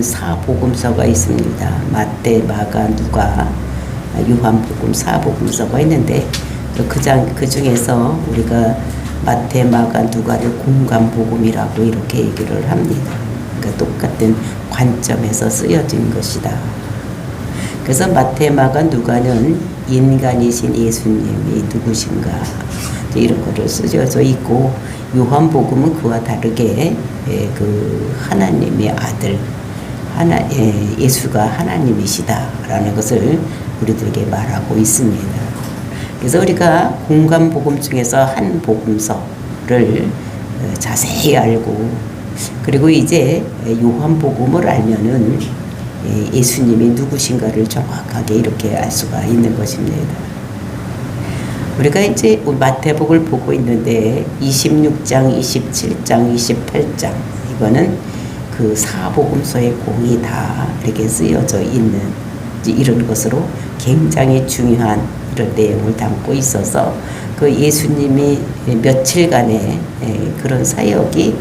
사복음서가 있습니다. 마태, 마가, 누가, 요한복음, 사복음서가 있는데 그 중에서 우리가 마태, 마가, 누가를 공관복음이라고 이렇게 얘기를 합니다. 그러니까 똑같은 관점에서 쓰여진 것이다. 그래서 마태, 마가, 누가는 인간이신 예수님이 누구신가 이런 거를 쓰여져 있고, 요한복음은 그와 다르게 그 하나님의 아들 예수가 하나님이시다라는 것을 우리들에게 말하고 있습니다. 그래서 우리가 공관복음 중에서 한 복음서를 자세히 알고, 그리고 이제 요한복음을 알면은 예수님이 누구신가를 정확하게 이렇게 알 수가 있는 것입니다. 우리가 이제 마태복을 보고 있는데 26장, 27장, 28장 이거는 그 사복음서의 공이 다 이렇게 쓰여져 있는 이런 것으로 굉장히 중요한 이런 내용을 담고 있어서 그 예수님이 며칠간의 그런 사역이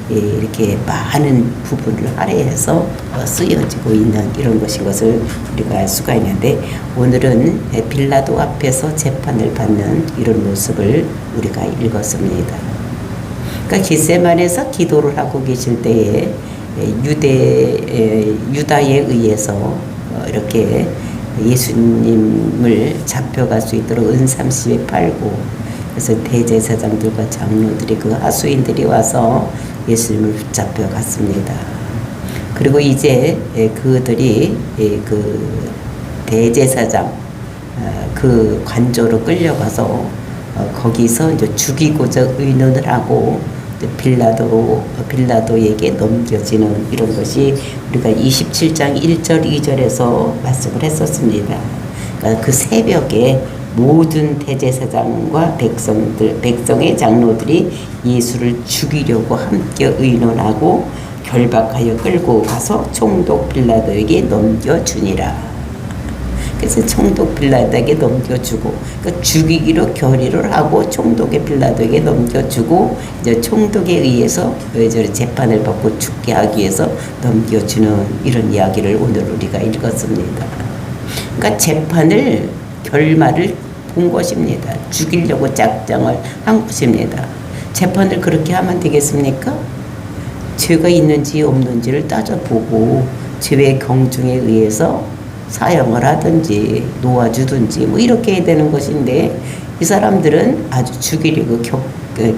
이렇게 많은 부분을 할애해서 쓰여지고 있는 이런 것을 우리가 알 수가 있는데, 오늘은 빌라도 앞에서 재판을 받는 이런 모습을 우리가 읽었습니다. 그러니까 겟세마네에서 기도를 하고 계실 때에 유다에 의해서 이렇게 예수님을 잡혀갈 수 있도록 은삼십에 팔고, 그래서 대제사장들과 장로들이 그 하수인들이 와서 예수님을 붙잡혀 갔습니다. 그리고 이제 그들이 그 대제사장 그 관저로 끌려가서 거기서 이제 죽이고자 의논을 하고 빌라도에게 넘겨지는 이런 것이 우리가 27장 1절 2절에서 말씀을 했었습니다. 그러니까 그 새벽에 모든 대제사장과 백성의 장로들이 예수를 죽이려고 함께 의논하고 결박하여 끌고 가서 총독 빌라도에게 넘겨주니라. 그래서 총독 빌라도에게 넘겨주고, 그러니까 죽이기로 결의를 하고 총독의 빌라도에게 넘겨주고, 이제 총독에 의해서 재판을 받고 죽게 하기 위해서 넘겨주는 이런 이야기를 오늘 우리가 읽었습니다. 그러니까 재판을 결말을 본 것입니다. 죽이려고 작정을 한 것입니다. 재판을 그렇게 하면 되겠습니까? 죄가 있는지 없는지를 따져보고 죄의 경중에 의해서 사형을 하든지 놓아주든지 뭐 이렇게 해야 되는 것인데, 이 사람들은 아주 죽이려고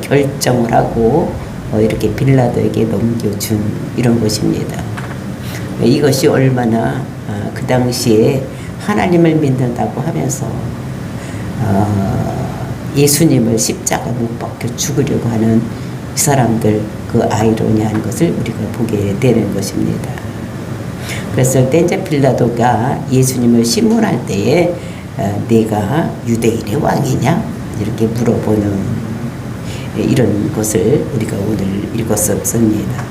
결정을 하고 이렇게 빌라도에게 넘겨준 이런 것입니다. 이것이 얼마나 그 당시에 하나님을 믿는다고 하면서 예수님을 십자가 못 박혀 죽으려고 하는 이 사람들 그 아이러니한 것을 우리가 보게 되는 것입니다. 그랬을 때 이제 빌라도가 예수님을 신문할 때에 내가 유대인의 왕이냐 이렇게 물어보는 이런 것을 우리가 오늘 읽었었습니다.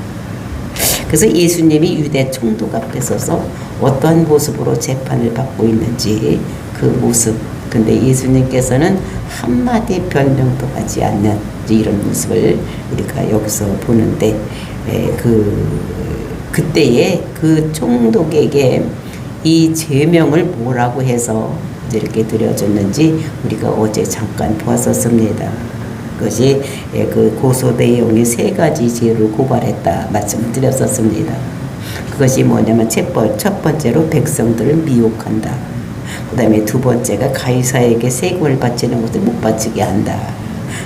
그래서 예수님이 유대 총독 앞에 서서 어떠한 모습으로 재판을 받고 있는지 그 모습, 근데 예수님께서는 한마디 변명도 하지 않는 이런 모습을 우리가 여기서 보는데, 그때에 그 총독에게 이 제명을 뭐라고 해서 이렇게 드려졌는지 우리가 어제 잠깐 보았었습니다. 그것이 그 고소 내용이 3가지 죄로 고발했다 말씀을 드렸었습니다. 그것이 뭐냐면 첫 번째로 백성들을 미혹한다. 그 다음에 2번째가 가이사에게 세금을 바치는 것을 못 바치게 한다.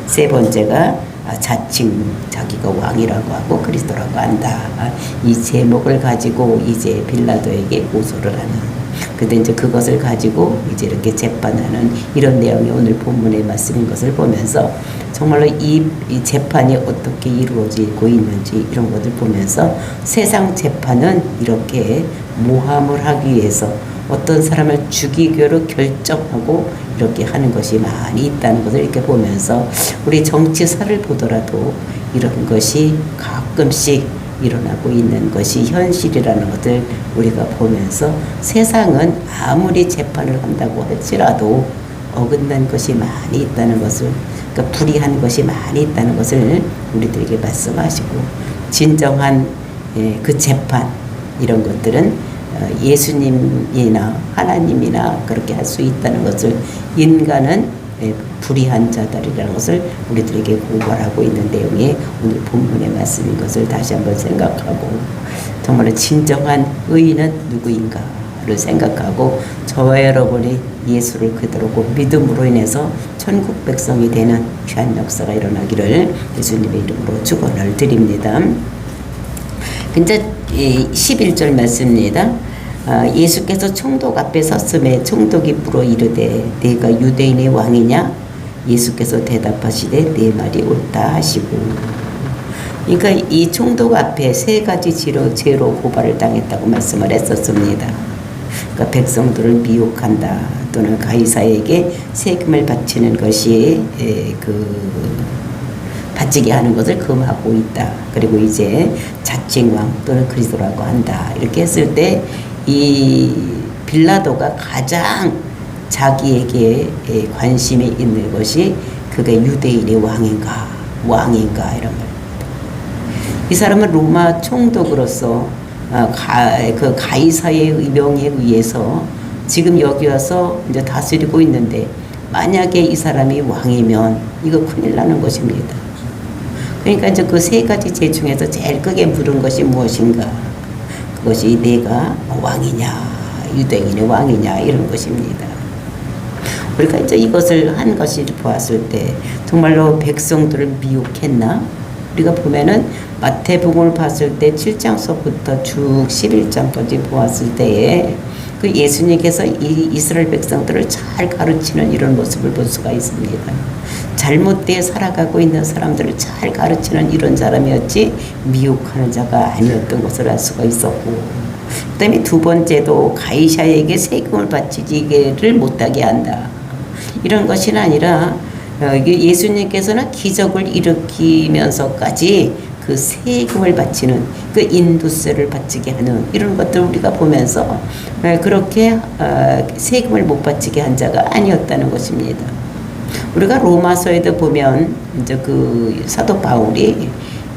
3번째가 자칭 자기가 왕이라고 하고 그리스도라고 한다. 이 제목을 가지고 이제 빌라도에게 고소를 하는. 근데 이제 그것을 가지고 이제 이렇게 재판하는 이런 내용이 오늘 본문의 말씀인 것을 보면서 정말로 이 재판이 어떻게 이루어지고 있는지 이런 것을 보면서 세상 재판은 이렇게 모함을 하기 위해서 어떤 사람을 죽이기로 결정하고 이렇게 하는 것이 많이 있다는 것을 이렇게 보면서 우리 정치사를 보더라도 이런 것이 가끔씩 일어나고 있는 것이 현실이라는 것을 우리가 보면서 세상은 아무리 재판을 한다고 할지라도 어긋난 것이 많이 있다는 것을, 그러니까 불의한 것이 많이 있다는 것을 우리들에게 말씀하시고, 진정한 그 재판, 이런 것들은 예수님이나 하나님이나 그렇게 할 수 있다는 것을 인간은 불의한 자들이라는 것을 우리들에게 고발하고 있는 내용이 오늘 본문의 말씀인 것을 다시 한번 생각하고 정말 진정한 의인은 누구인가를 생각하고 저와 여러분이 예수를 그대로 믿음으로 인해서 천국 백성이 되는 귀한 역사가 일어나기를 예수님의 이름으로 축원을 드립니다. 근데 11절 말씀입니다. 예수께서 총독 앞에 섰음에 총독이 물어 이르되 네가 유대인의 왕이냐? 예수께서 대답하시되 네 말이 옳다 하시고. 그러니까 이 총독 앞에 세 가지 죄로 고발을 당했다고 말씀을 했었습니다. 그러니까 백성들을 미혹한다 또는 가이사에게 세금을 바치는 것이 바치게 하는 것을 금하고 있다. 그리고 이제 자칭왕 또는 그리스도라고 한다. 이렇게 했을 때 이 빌라도가 가장 자기에게 관심이 있는 것이 그게 유대인의 왕인가 이런 말. 이 사람은 로마 총독으로서 그 가이사의 명에 의해서 지금 여기 와서 이제 다스리고 있는데 만약에 이 사람이 왕이면 이거 큰일 나는 것입니다. 그러니까 이제 그 세 가지 죄 중에서 제일 크게 물은 것이 무엇인가? 그것이 내가 왕이냐, 유대인의 왕이냐 이런 것입니다. 우리가 이제 이것을 한 것이 보았을 때 정말로 백성들을 미혹했나? 우리가 보면은 마태복음을 봤을 때 7장서부터 쭉 11장까지 보았을 때에 그 예수님께서 이 이스라엘 백성들을 잘 가르치는 이런 모습을 볼 수가 있습니다. 잘못되어 살아가고 있는 사람들을 잘 가르치는 이런 사람이었지 미혹하는 자가 아니었던 것을 알 수가 있었고, 그 다음에 두 번째도 가이사에게 세금을 바치지를 못하게 한다. 이런 것이 아니라 예수님께서는 기적을 일으키면서까지 그 세금을 바치는 그 인도세를 바치게 하는 이런 것들 우리가 보면서 그렇게 세금을 못 바치게 한 자가 아니었다는 것입니다. 우리가 로마서에도 보면 이제 그 사도 바울이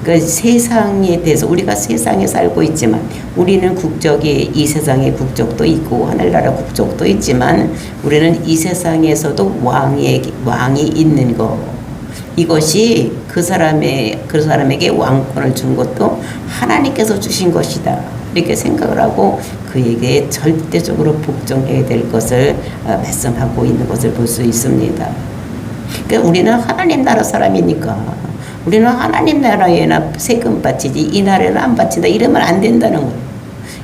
그 세상에 대해서 우리가 세상에 살고 있지만 우리는 국적이 이 세상의 국적도 있고 하늘나라 국적도 있지만 우리는 이 세상에서도 왕이 있는 거, 이것이 그 사람에게 왕권을 준 것도 하나님께서 주신 것이다 이렇게 생각을 하고 그에게 절대적으로 복종해야 될 것을 말씀하고 있는 것을 볼 수 있습니다. 그러니까 우리는 하나님 나라 사람이니까 우리는 하나님 나라에나 세금 바치지 이 나라에는 안 바친다 이러면 안 된다는 거예요.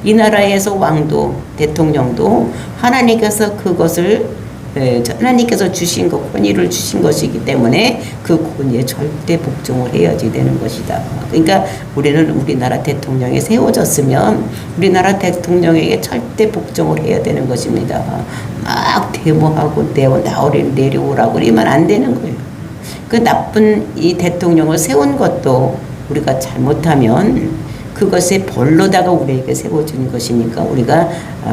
이 나라에서 왕도 대통령도 하나님께서 그것을 하나님께서 주신 것, 권위를 주신 것이기 때문에 그 권위에 절대 복종을 해야지 되는 것이다. 그러니까 우리는 우리나라 대통령이 세워졌으면 우리나라 대통령에게 절대 복종을 해야 되는 것입니다. 막 데모하고 내려오라고 그러면 안 되는 거예요. 그 나쁜 이 대통령을 세운 것도 우리가 잘못하면 그것의 벌로다가 우리에게 세워준 것이니까 우리가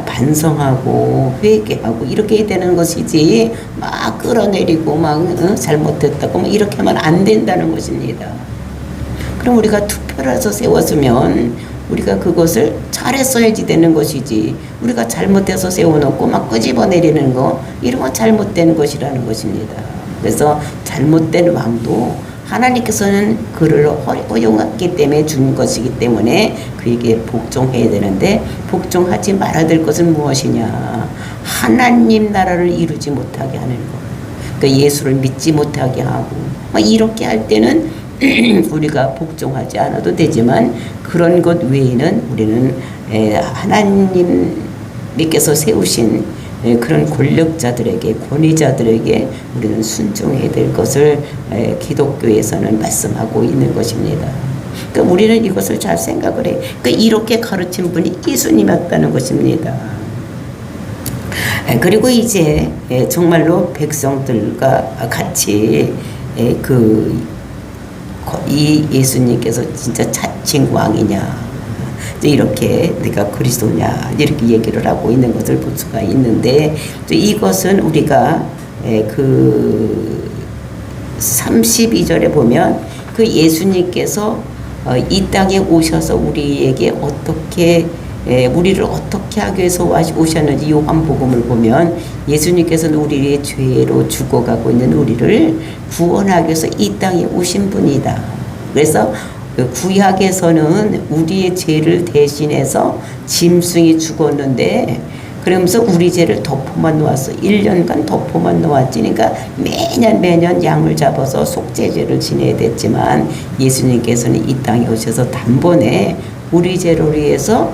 반성하고 회개하고 이렇게 되는 것이지 막 끌어내리고 막 잘못했다고 막 이렇게 하면 안 된다는 것입니다. 그럼 우리가 투표를 해서 세웠으면 우리가 그것을 잘했어야지 되는 것이지 우리가 잘못해서 세워놓고 막 끄집어내리는 거 이런 건 잘못된 것이라는 것입니다. 그래서 잘못된 왕도 하나님께서는 그를 허용했기 때문에 준 것이기 때문에 그에게 복종해야 되는데 복종하지 말아야 될 것은 무엇이냐? 하나님 나라를 이루지 못하게 하는 것. 그러니까 예수를 믿지 못하게 하고 이렇게 할 때는 우리가 복종하지 않아도 되지만 그런 것 외에는 우리는 하나님께서 세우신 그런 권력자들에게 권위자들에게 우리는 순종해야 될 것을 기독교에서는 말씀하고 있는 것입니다. 그러니까 우리는 이것을 잘 생각을 해. 그러니까 이렇게 가르친 분이 예수님이었다는 것입니다. 그리고 이제 정말로 백성들과 같이 이 예수님께서 진짜 자칭 왕이냐 이렇게 내가 그리스도냐 이렇게 얘기를 하고 있는 것을 볼 수가 있는데 이것은 우리가 그 32절에 보면 그 예수님께서 이 땅에 오셔서 우리에게 어떻게 우리를 어떻게 하기 위해서 오셨는지 요한복음을 보면 예수님께서는 우리의 죄로 죽어가고 있는 우리를 구원하기 위해서 이 땅에 오신 분이다. 그래서 구약에서는 우리의 죄를 대신해서 짐승이 죽었는데 그러면서 우리 죄를 덮어만 놓았어. 1년간 덮어만 놓았지. 그러니까 매년 양을 잡아서 속죄제를 지내야 됐지만 예수님께서는 이 땅에 오셔서 단번에 우리 죄를 위해서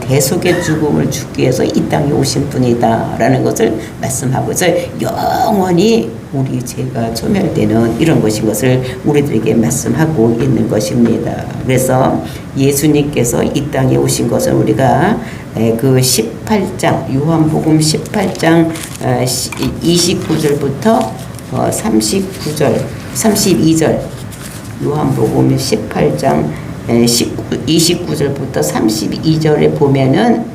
대속의 죽음을 죽기 위해서 이 땅에 오신 분이다라는 것을 말씀하고 있어요. 영원히 우리 죄가 소멸되는 이런 것인 것을 우리들에게 말씀하고 있는 것입니다. 그래서 예수님께서 이 땅에 오신 것은 우리가 그 18장 요한복음 18장 29절부터 39절 32절 요한복음 18장 29절부터 32절에 보면은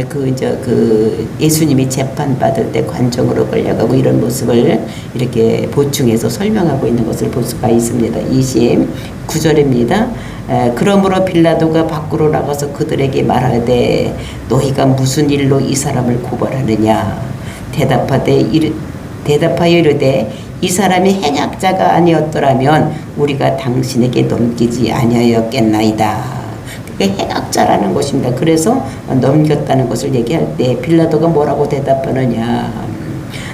그 예수님이 재판 받을 때 관정으로 끌려가고 이런 모습을 이렇게 보충해서 설명하고 있는 것을 볼 수가 있습니다. 29절입니다. 그러므로 빌라도가 밖으로 나가서 그들에게 말하되 너희가 무슨 일로 이 사람을 고발하느냐 대답하여 이르되 이 사람이 행악자가 아니었더라면 우리가 당신에게 넘기지 아니하였겠나이다. 그게 행악자라는 것입니다. 그래서 넘겼다는 것을 얘기할 때 빌라도가 뭐라고 대답하느냐.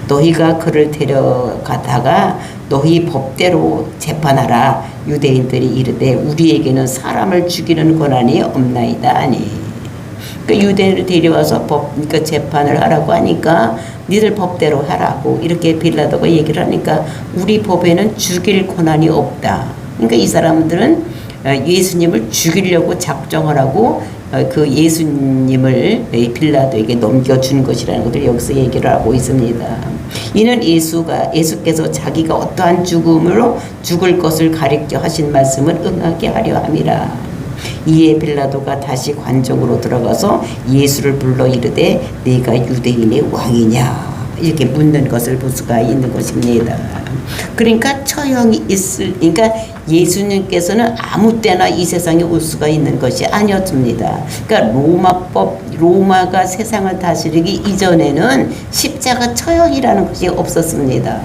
너희가 그를 데려가다가 너희 법대로 재판하라. 유대인들이 이르되 우리에게는 사람을 죽이는 권한이 없나이다 하니. 그 유대인을 데려와서 그러니까 재판을 하라고 하니까 니들 법대로 하라고 이렇게 빌라도가 얘기를 하니까 우리 법에는 죽일 권한이 없다. 그러니까 이 사람들은 예수님을 죽이려고 작정을 하고 그 예수님을 빌라도에게 넘겨준 것이라는 것을 여기서 얘기를 하고 있습니다. 이는 예수께서 자기가 어떠한 죽음으로 죽을 것을 가리켜 하신 말씀을 응하게 하려 함이라. 이에 빌라도가 다시 관정으로 들어가서 예수를 불러 이르되 네가 유대인의 왕이냐 이렇게 묻는 것을 볼 수가 있는 것입니다. 그러니까 처형이 그러니까 예수님께서는 아무 때나 이 세상에 올 수가 있는 것이 아니었습니다. 그러니까 로마가 세상을 다스리기 이전에는 십자가 처형이라는 것이 없었습니다.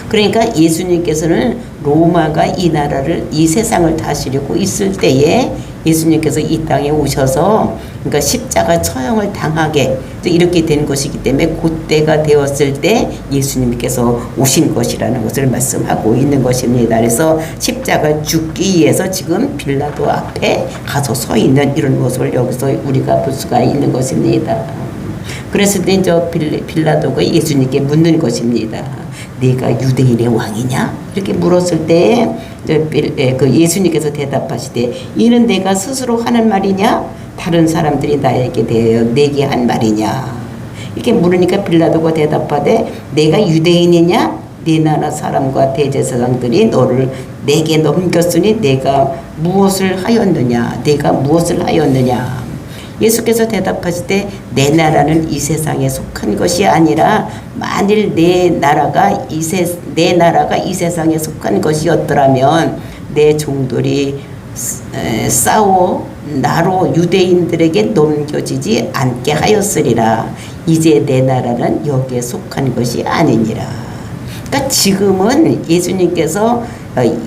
그러니까 예수님께서는 로마가 이 세상을 다스리고 있을 때에 예수님께서 이 땅에 오셔서 그러니까 십자가 처형을 당하게 이렇게 된 것이기 때문에 그때가 되었을 때 예수님께서 오신 것이라는 것을 말씀하고 있는 것입니다. 그래서 십자가 죽기 위해서 지금 빌라도 앞에 가서 서 있는 이런 모습을 여기서 우리가 볼 수가 있는 것입니다. 그랬을 때 빌라도가 예수님께 묻는 것입니다. 네가 유대인의 왕이냐? 이렇게 물었을 때 그 예수님께서 대답하시되 이는 내가 스스로 하는 말이냐? 다른 사람들이 나에게 대하여 내게 한 말이냐? 이렇게 물으니까 빌라도가 대답하되 내가 유대인이냐? 네 나라 사람과 대제사장들이 너를 내게 넘겼으니 내가 무엇을 하였느냐? 내가 무엇을 하였느냐? 예수께서 대답하시되 내 나라는 이 세상에 속한 것이 아니라 만일 내 나라가 이 세상에 속한 것이었더라면 내 종들이 싸워 나로 유대인들에게 넘겨지지 않게 하였으리라. 이제 내 나라는 여기에 속한 것이 아니니라. 그러니까 지금은 예수님께서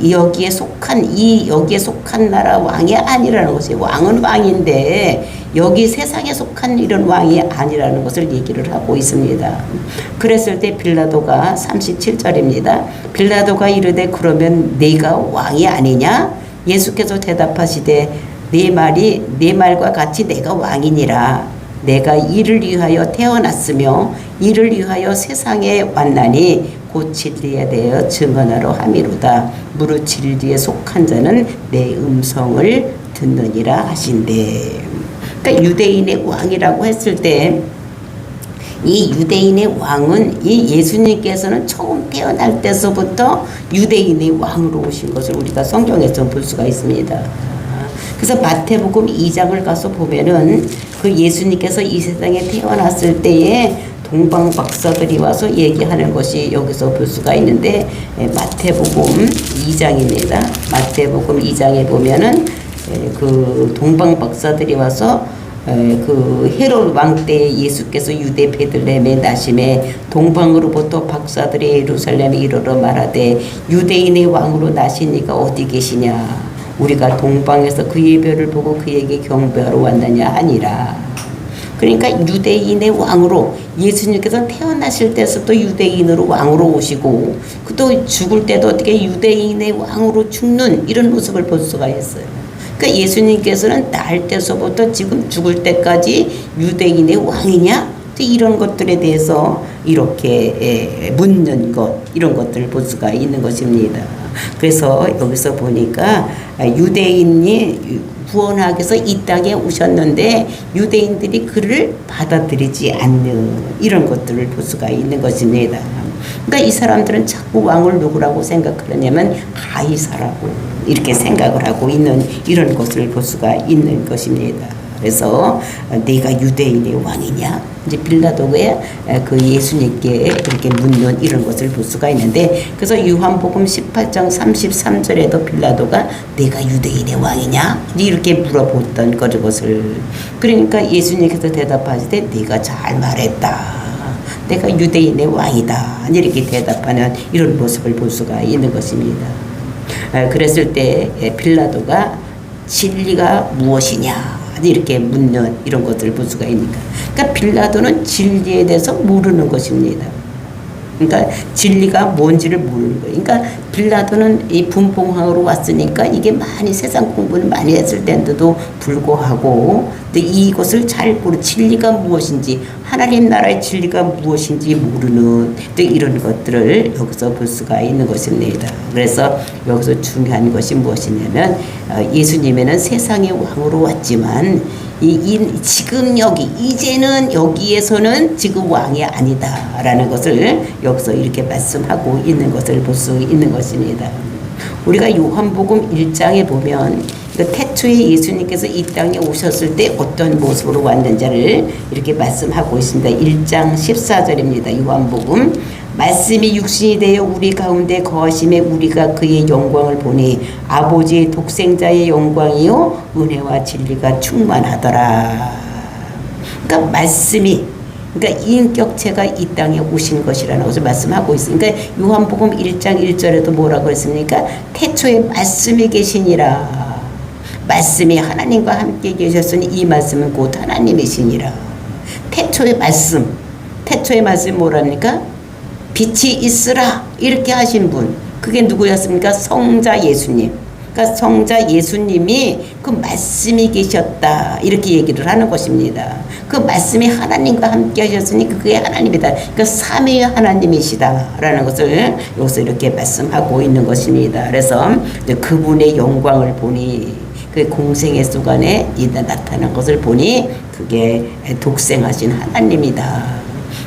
여기에 속한 나라 왕이 아니라는 것이 왕은 왕인데 여기 세상에 속한 이런 왕이 아니라는 것을 얘기를 하고 있습니다. 그랬을 때 빌라도가 37절입니다. 빌라도가 이르되 그러면 네가 왕이 아니냐? 예수께서 대답하시되 네 말과 같이 내가 왕이니라. 내가 이를 위하여 태어났으며 이를 위하여 세상에 왔나니 곧 진리에 대하여 증언하러 함이로다. 무릇 진리에 속한 자는 내 음성을 듣느니라 하신대. 그러니까 유대인의 왕이라고 했을 때 이 유대인의 왕은 이 예수님께서는 처음 태어날 때서부터 유대인의 왕으로 오신 것을 우리가 성경에서 볼 수가 있습니다. 그래서 마태복음 2장을 가서 보면은 그 예수님께서 이 세상에 태어났을 때에 동방 박사들이 와서 얘기하는 것이 여기서 볼 수가 있는데 마태복음 2장입니다. 마태복음 2장에 보면은 그 동방 박사들이 와서 그 헤롯 왕 때 예수께서 유대 베들레헴에 나심에 동방으로부터 박사들이 예루살렘에 이르러 말하되 유대인의 왕으로 나시니가 어디 계시냐 우리가 동방에서 그의 별을 보고 그에게 경배하러 왔느냐 하니라. 그러니까 유대인의 왕으로 예수님께서 태어나실 때부터 유대인으로 왕으로 오시고 또 죽을 때도 어떻게 유대인의 왕으로 죽는 이런 모습을 볼 수가 있어요. 그러니까 예수님께서는 날 때서부터 지금 죽을 때까지 유대인의 왕이냐 이런 것들에 대해서 이렇게 묻는 것 이런 것들을 볼 수가 있는 것입니다. 그래서 여기서 보니까 유대인이 구원하기 위해서 이 땅에 오셨는데 유대인들이 그를 받아들이지 않는 이런 것들을 볼 수가 있는 것입니다. 그러니까 이 사람들은 자꾸 왕을 누구라고 생각하느냐면 가이사라고 이렇게 생각을 하고 있는 이런 것을 볼 수가 있는 것입니다. 그래서 내가 유대인의 왕이냐? 이제 빌라도가 그 예수님께 그렇게 묻는 이런 것을 볼 수가 있는데 그래서 요한복음 18장 33절에도 빌라도가 내가 유대인의 왕이냐? 이렇게 물어봤던 것을 그러니까 예수님께서 대답하시되 네가 잘 말했다. 내가 유대인의 왕이다. 이렇게 대답하는 이런 모습을 볼 수가 있는 것입니다. 그랬을 때 빌라도가 진리가 무엇이냐? 이렇게 묻는 이런 것들을 볼 수가 있니까. 그러니까 빌라도는 진리에 대해서 모르는 것입니다. 그러니까 진리가 뭔지를 모르는 거예요. 그러니까 빌라도는 이 분봉항으로 왔으니까 이게 많이 세상 공부를 많이 했을 텐데도 불구하고 이것을 잘 모르 진리가 무엇인지 하나님 나라의 진리가 무엇인지 모르는 이런 것들을 여기서 볼 수가 있는 것입니다. 그래서 여기서 중요한 것이 무엇이냐면 예수님에는 세상의 왕으로 왔지만 지금 이제는 여기에서는 지금 왕이 아니다라는 것을 여기서 이렇게 말씀하고 있는 것을 볼 수 있는 것입니다. 우리가 요한복음 1장에 보면 태초에 예수님께서 이 땅에 오셨을 때 어떤 모습으로 왔는지를 이렇게 말씀하고 있습니다. 1장 14절입니다. 요한복음 말씀이 육신이 되어 우리 가운데 거하심에 우리가 그의 영광을 보니 아버지의 독생자의 영광이요 은혜와 진리가 충만하더라. 그러니까 말씀이 그러니까 인격체가 이 땅에 오신 것이라는 것을 말씀하고 있습니다. 그러니까 요한복음 1장 1절에도 뭐라고 했습니까? 태초에 말씀이 계시니라. 말씀이 하나님과 함께 계셨으니 이 말씀은 곧 하나님이시니라. 태초의 말씀이 뭐랍니까? 빛이 있으라 이렇게 하신 분 그게 누구였습니까? 성자 예수님. 그러니까 성자 예수님이 그 말씀이 계셨다 이렇게 얘기를 하는 것입니다. 그 말씀이 하나님과 함께 하셨으니 그게 하나님이다. 그러니까 삼위의 하나님이시다라는 것을 여기서 이렇게 말씀하고 있는 것입니다. 그래서 그분의 영광을 보니 그 공생의 수간에 나타난 것을 보니 그게 독생하신 하나님이다.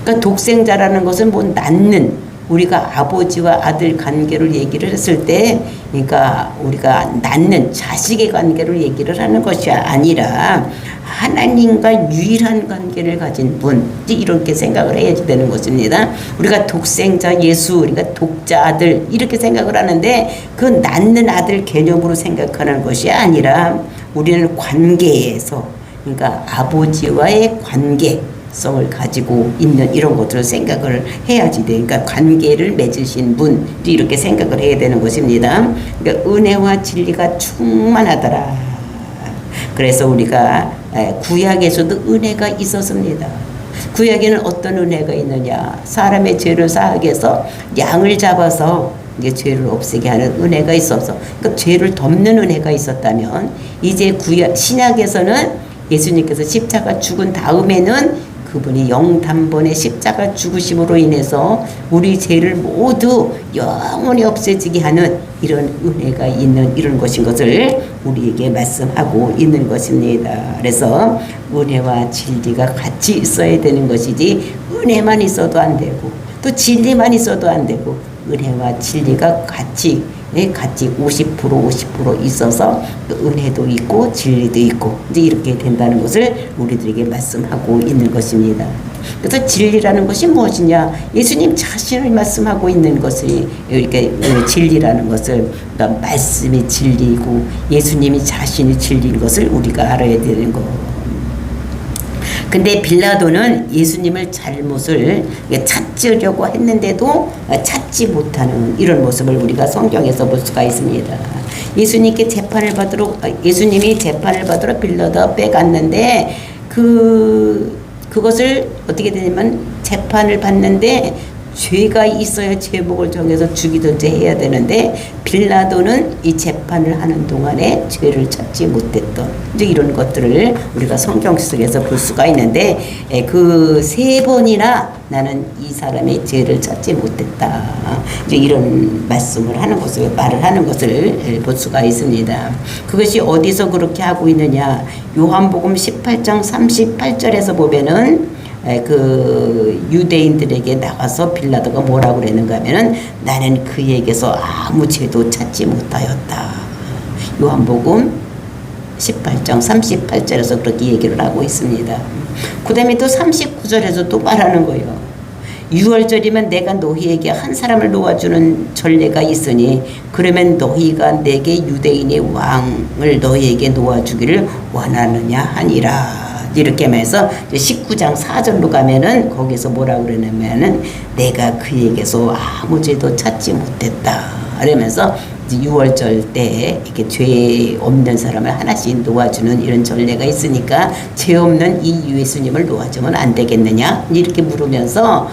그러니까 독생자라는 것은 뭐 낳는 우리가 아버지와 아들 관계를 얘기를 했을 때 그러니까 우리가 낳는 자식의 관계를 얘기를 하는 것이 아니라 하나님과 유일한 관계를 가진 분 이렇게 생각을 해야 되는 것입니다. 우리가 독생자 예수 그러니까 독자 아들 이렇게 생각을 하는데 그 낳는 아들 개념으로 생각하는 것이 아니라 우리는 관계에서 그러니까 아버지와의 관계성을 가지고 있는 이런 것들을 생각을 해야지 돼. 그러니까 관계를 맺으신 분 이렇게 생각을 해야 되는 것입니다. 그러니까 은혜와 진리가 충만하더라. 그래서 우리가 구약에서도 은혜가 있었습니다. 구약에는 어떤 은혜가 있느냐? 사람의 죄를 사하게 해서 양을 잡아서 이게 죄를 없애게 하는 은혜가 있어서 그러니까 죄를 덮는 은혜가 있었다면 이제 신약에서는 예수님께서 십자가 죽은 다음에는 그분이 영단번에 십자가 죽으심으로 인해서 우리 죄를 모두 영원히 없애지게 하는 이런 은혜가 있는 이런 것인 것을 우리에게 말씀하고 있는 것입니다. 그래서 은혜와 진리가 같이 있어야 되는 것이지 은혜만 있어도 안 되고 또 진리만 있어도 안 되고 은혜와 진리가 같이 50% 있어서 은혜도 있고 진리도 있고 이제 이렇게 된다는 것을 우리들에게 말씀하고 있는 것입니다. 그래서 진리라는 것이 무엇이냐? 예수님 자신을 말씀하고 있는 것이 이렇게 진리라는 것을 그러니까 말씀이 진리이고 예수님이 자신이 진리인 것을 우리가 알아야 되는 거. 근데 빌라도는 예수님을 잘못을 찾으려고 했는데도 찾지 못하는 이런 모습을 우리가 성경에서 볼 수가 있습니다. 예수님이 재판을 받으러 빌라도 빼갔는데 그것을 어떻게 되냐면 재판을 받는데 죄가 있어야 제목을 정해서 죽이든지 해야 되는데 빌라도는 이 재판을 하는 동안에 죄를 찾지 못했던 이제 이런 것들을 우리가 성경 속에서 볼 수가 있는데 그 3번이나 나는 이 사람의 죄를 찾지 못했다. 이제 이런 말을 하는 것을 볼 수가 있습니다. 그것이 어디서 그렇게 하고 있느냐? 요한복음 18장 38절에서 보면은 그 유대인들에게 나가서 빌라도가 뭐라고 그랬는가 하면은 나는 그에게서 아무 죄도 찾지 못하였다. 요한복음 18장 38절에서 그렇게 얘기를 하고 있습니다. 그 다음에 또 39절에서 또 말하는 거예요. 6월절이면 내가 너희에게 한 사람을 놓아주는 전례가 있으니 그러면 너희가 내게 유대인의 왕을 너희에게 놓아주기를 원하느냐 하니라. 이렇게 하면서 19장 4절로 가면은 거기서 뭐라고 그러냐면은 내가 그에게서 아무 죄도 찾지 못했다. 그러면서 6월절 때 이렇게 죄 없는 사람을 하나씩 놓아주는 이런 전례가 있으니까 죄 없는 이 예수님을 놓아주면 안 되겠느냐? 이렇게 물으면서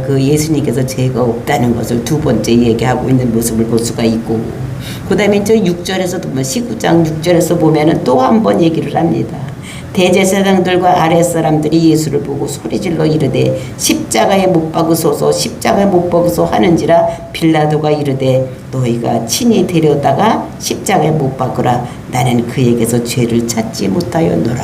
그 예수님께서 죄가 없다는 것을 두 번째 얘기하고 있는 모습을 볼 수가 있고, 그 다음에 이제 6절에서도 19장 6절에서 보면은 또 한 번 얘기를 합니다. 대제사장들과 아랫사람들이 예수를 보고 소리질러 이르되 십자가에 못 박으소서 십자가에 못 박으소 하는지라 빌라도가 이르되 너희가 친히 데려다가 십자가에 못 박으라 나는 그에게서 죄를 찾지 못하였노라.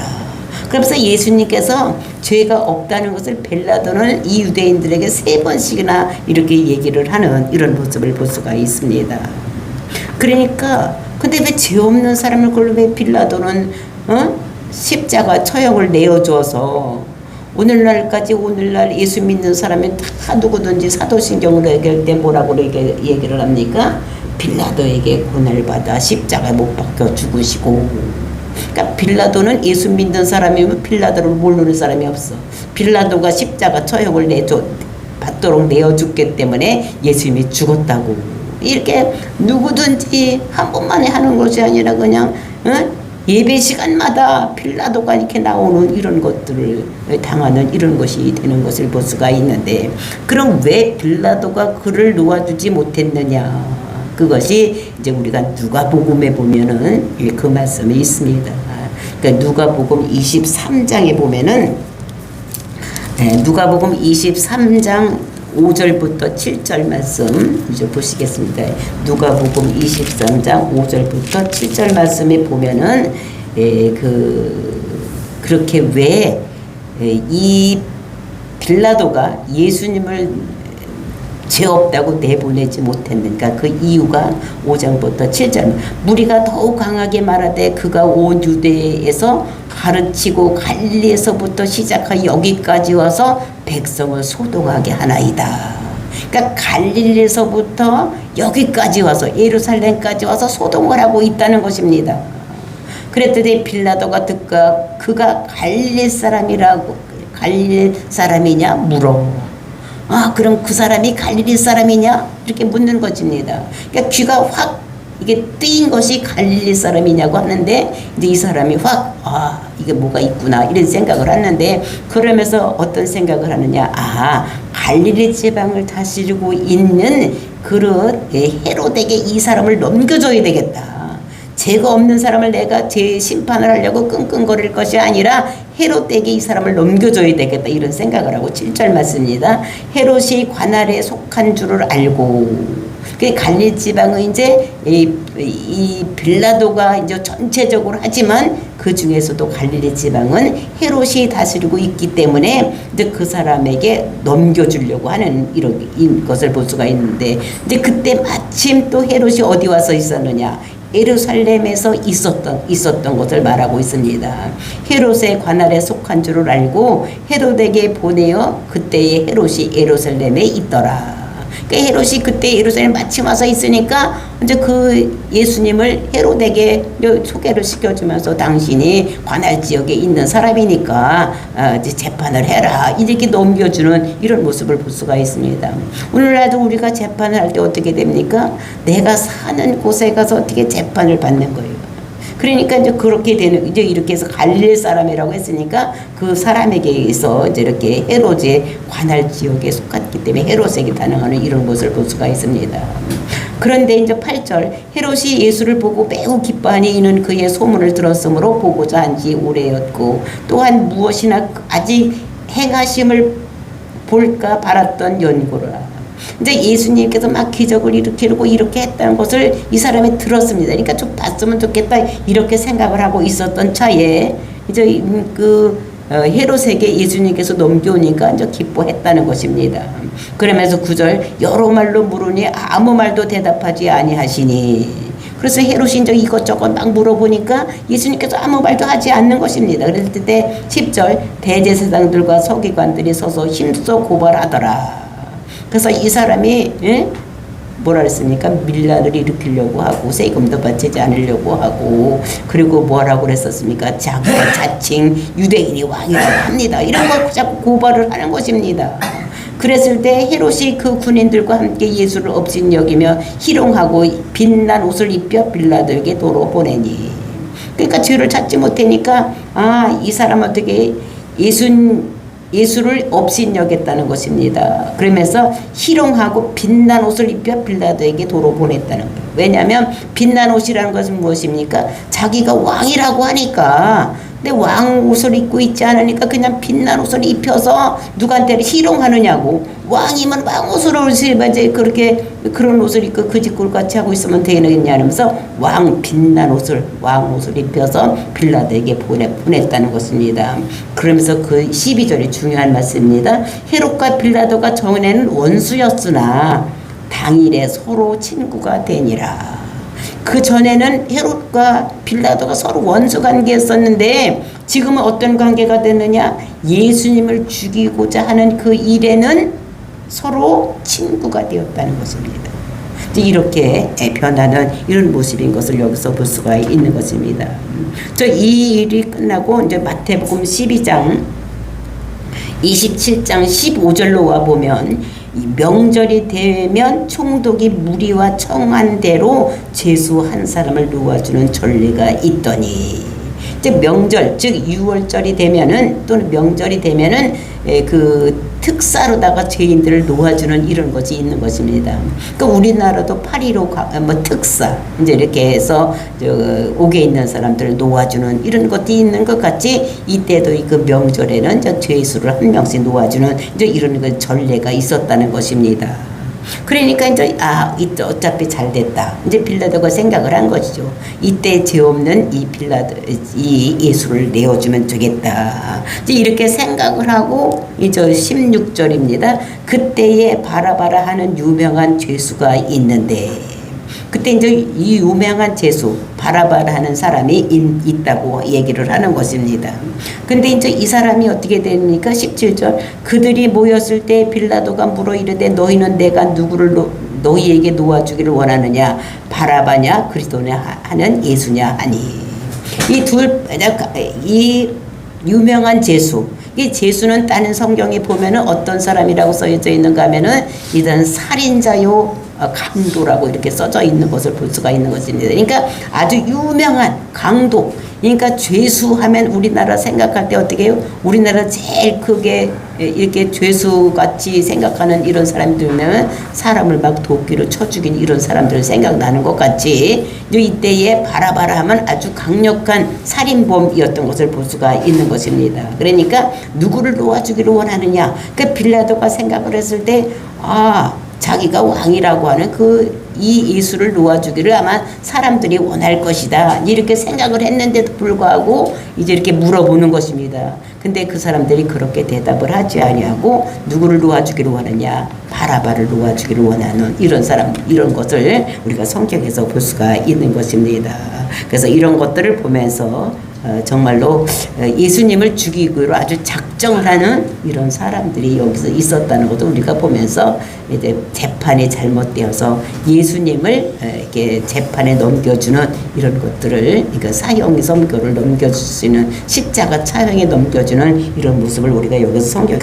그러면서 예수님께서 죄가 없다는 것을 빌라도는 이 유대인들에게 3번씩이나 이렇게 얘기를 하는 이런 모습을 볼 수가 있습니다. 그러니까 근데 왜 죄 없는 사람을 그걸로 왜 빌라도는 십자가 처형을 내어줘서 오늘날 예수 믿는 사람이 다 누구든지 사도신경으로 얘기할 때 뭐라고 얘기를 합니까? 빌라도에게 고난받아 십자가에 못 박혀 죽으시고. 그러니까 빌라도는 예수 믿는 사람이면 빌라도를 모르는 사람이 없어. 빌라도가 십자가 처형을 받도록 내어줬기 때문에 예수님이 죽었다고. 이렇게 누구든지 한 번만에 하는 것이 아니라 그냥 예배 시간마다 빌라도가 이렇게 나오는 이런 것들을 당하는 이런 것이 되는 것을 볼 수가 있는데, 그럼 왜 빌라도가 그를 놓아주지 못했느냐? 그것이 이제 우리가 누가복음에 보면은 그 말씀이 있습니다. 그러니까 누가복음 23장에 보면은 누가복음 23장 5절부터 7절 말씀 이제 보시겠습니다. 누가복음 23장 5절부터 7절 말씀에 보면은 그렇게 왜 이 빌라도가 예수님을 죄 없다고 내보내지 못했는가? 그 이유가 5장부터 7절. 무리가 더욱 강하게 말하되 그가 온 유대에서 가르치고 갈릴리에서부터 시작하여 여기까지 와서 백성을 소동하게 하나이다. 그러니까 갈릴리에서부터 여기까지 와서 예루살렘까지 와서 소동을 하고 있다는 것입니다. 그랬더니 빌라도가 듣가 그가 갈릴리 사람이냐 물어. 그럼 그 사람이 갈릴리 사람이냐? 이렇게 묻는 것입니다. 그러니까 귀가 확 이게 뜨인 것이 갈릴리 사람이냐고 하는데 이제 이 사람이 확 이게 뭐가 있구나 이런 생각을 하는데, 그러면서 어떤 생각을 하느냐? 갈릴리 지방을 다스리고 있는 그런 헤롯에게 이 사람을 넘겨줘야 되겠다. 죄가 없는 사람을 내가 죄 심판을 하려고 끙끙거릴 것이 아니라 헤롯에게 이 사람을 넘겨줘야 되겠다 이런 생각을 하고 7절 맞습니다. 헤롯이 관할에 속한 줄을 알고, 그 갈릴리 지방은 이제 이 빌라도가 이제 전체적으로 하지만 그 중에서도 갈릴리 지방은 헤롯이 다스리고 있기 때문에 이제 그 사람에게 넘겨주려고 하는 이런 것을 볼 수가 있는데, 이제 그때 마침 또 헤롯이 어디 와서 있었느냐? 예루살렘에서 있었던 것을 말하고 있습니다. 헤롯의 관할에 속한 줄을 알고 헤롯에게 보내어 그때의 헤롯이 예루살렘에 있더라. 그러니까 헤롯이 그때 예루살렘 마침 와서 있으니까 이제 그 예수님을 헤롯에게 소개를 시켜주면서 당신이 관할 지역에 있는 사람이니까 이제 재판을 해라 이렇게 넘겨주는 이런 모습을 볼 수가 있습니다. 오늘날도 우리가 재판을 할 때 어떻게 됩니까? 내가 사는 곳에 가서 어떻게 재판을 받는 거예요. 그러니까 이제 그렇게 되는, 이제 이렇게 해서 갈릴 사람이라고 했으니까 그 사람에게 의해서 이제 이렇게 헤롯의 관할 지역에 속았기 때문에 헤롯에게 반응하는 이런 것을 볼 수가 있습니다. 그런데 이제 8절, 헤롯이 예수를 보고 매우 기뻐하니 이는 그의 소문을 들었으므로 보고자 한 지 오래였고 또한 무엇이나 아직 행하심을 볼까 바랐던 연고라. 이제 예수님께서 막 기적을 일으키고 이렇게 했다는 것을 이 사람이 들었습니다. 그러니까 좀 봤으면 좋겠다 이렇게 생각을 하고 있었던 차에 이제 헤롯에게 예수님께서 넘겨오니까 이제 기뻐했다는 것입니다. 그러면서 9절 여러 말로 물으니 아무 말도 대답하지 아니하시니. 그래서 헤롯이 이제 이것저것 막 물어보니까 예수님께서 아무 말도 하지 않는 것입니다. 그랬을 때 10절 대제사장들과 서기관들이 서서 힘써 고발하더라. 그래서 이 사람이 뭐라 그랬습니까? 밀란을 일으키려고 하고 세금도 바치지 않으려고 하고 그리고 뭐라고 그랬었습니까? 자기가 자칭 유대인이 왕이라고 합니다. 이런 거 자꾸 고발을 하는 것입니다. 그랬을 때 헤롯이 그 군인들과 함께 예수를 업신여기며 희롱하고 빛난 옷을 입혀 빌라도에게 도로 보내니. 그러니까 죄를 찾지 못하니까 이 사람 어떻게 예수를 업신여겼다는 것입니다. 그러면서 희롱하고 빛난 옷을 입혀 빌라도에게 도로 보냈다는 거예요. 왜냐하면 빛난 옷이라는 것은 무엇입니까? 자기가 왕이라고 하니까. 근데 왕 옷을 입고 있지 않으니까 그냥 빛난 옷을 입혀서 누구한테 희롱하느냐고. 왕이면 왕 옷을 이제 그렇게 그런 옷을 입고 그 짓 꼴같이 하고 있으면 되겠냐면서 빛난 옷을 왕 옷을 입혀서 빌라도에게 보냈다는 것입니다. 그러면서 그 12절이 중요한 말씀입니다. 헤롯과 빌라도가 전에는 원수였으나 당일에 서로 친구가 되니라. 그 전에는 헤롯과 빌라도가 서로 원수 관계였었는데 지금은 어떤 관계가 됐느냐? 예수님을 죽이고자 하는 그 일에는 서로 친구가 되었다는 것입니다. 이렇게 변하는 이런 모습인 것을 여기서 볼 수가 있는 것입니다. 이 일이 끝나고 이제 마태복음 12장 27장 15절로 와 보면 이 명절이 되면 총독이 무리와 청한 대로 죄수 한 사람을 놓아주는 전례가 있더니 이제 명절 즉 6월절이 되면은 또는 명절이 되면은 그 특사로다가 죄인들을 놓아주는 이런 것이 있는 것입니다. 그러니까 우리나라도 8.15 특사 이제 이렇게 해서 옥에 있는 사람들을 놓아주는 이런 것이 있는 것 같이 이때도 그 명절에는 저 죄수를 한 명씩 놓아주는 이제 이런 그 전례가 있었다는 것입니다. 그러니까 이제 이때 어차피 잘 됐다. 이제 빌라도가 생각을 한 것이죠. 이때 죄 없는 이 예수를 내어주면 되겠다. 이제 이렇게 생각을 하고 이제 16절입니다. 그때에 바라바라 하는 유명한 죄수가 있는데 그때 이제 이 유명한 죄수 바라바라 하는 사람이 있다고 얘기를 하는 것입니다. 근데 이제 이 사람이 어떻게 됩니까? 17절 그들이 모였을 때 빌라도가 물어 이르되 너희는 내가 누구를 너희에게 놓아주기를 원하느냐 바라바냐 그리스도냐 하는 예수냐 하니 이 유명한 죄수 이 죄수는 다른 성경에 보면은 어떤 사람이라고 써져 있는가 하면은 이런 살인자요 강도라고 이렇게 써져 있는 것을 볼 수가 있는 것입니다. 그러니까 아주 유명한 강도. 그러니까 죄수하면 우리나라 생각할 때 어떻게 해요? 우리나라 제일 크게 이렇게 죄수같이 생각하는 이런 사람들은 사람을 막 도끼로 쳐 죽인 이런 사람들 생각나는 것 같이 이때에 바라바라 하면 아주 강력한 살인범이었던 것을 볼 수가 있는 것입니다. 그러니까 누구를 놓아주기를 원하느냐? 그 빌라도가 생각을 했을 때 자기가 왕이라고 하는 이 예수를 놓아주기를 아마 사람들이 원할 것이다. 이렇게 생각을 했는데도 불구하고 이제 이렇게 물어보는 것입니다. 근데 그 사람들이 그렇게 대답을 하지 아니하고 누구를 놓아주기를 원하냐? 바라바를 놓아주기를 원하는 이런 사람, 이런 것을 우리가 성경에서 볼 수가 있는 것입니다. 그래서 이런 것들을 보면서 정말로 예수님을 죽이기로 아주 작정을 하는 이런 사람들이 여기서 있었다는 것도 우리가 보면서 이제 재판이 잘못되어서 예수님을 이렇게 재판에 넘겨주는 이런 것들을, 그러니까 사형 선고를 넘겨줄 수 있는 십자가 차형에 넘겨주는 이런 모습을 우리가 여기서 성경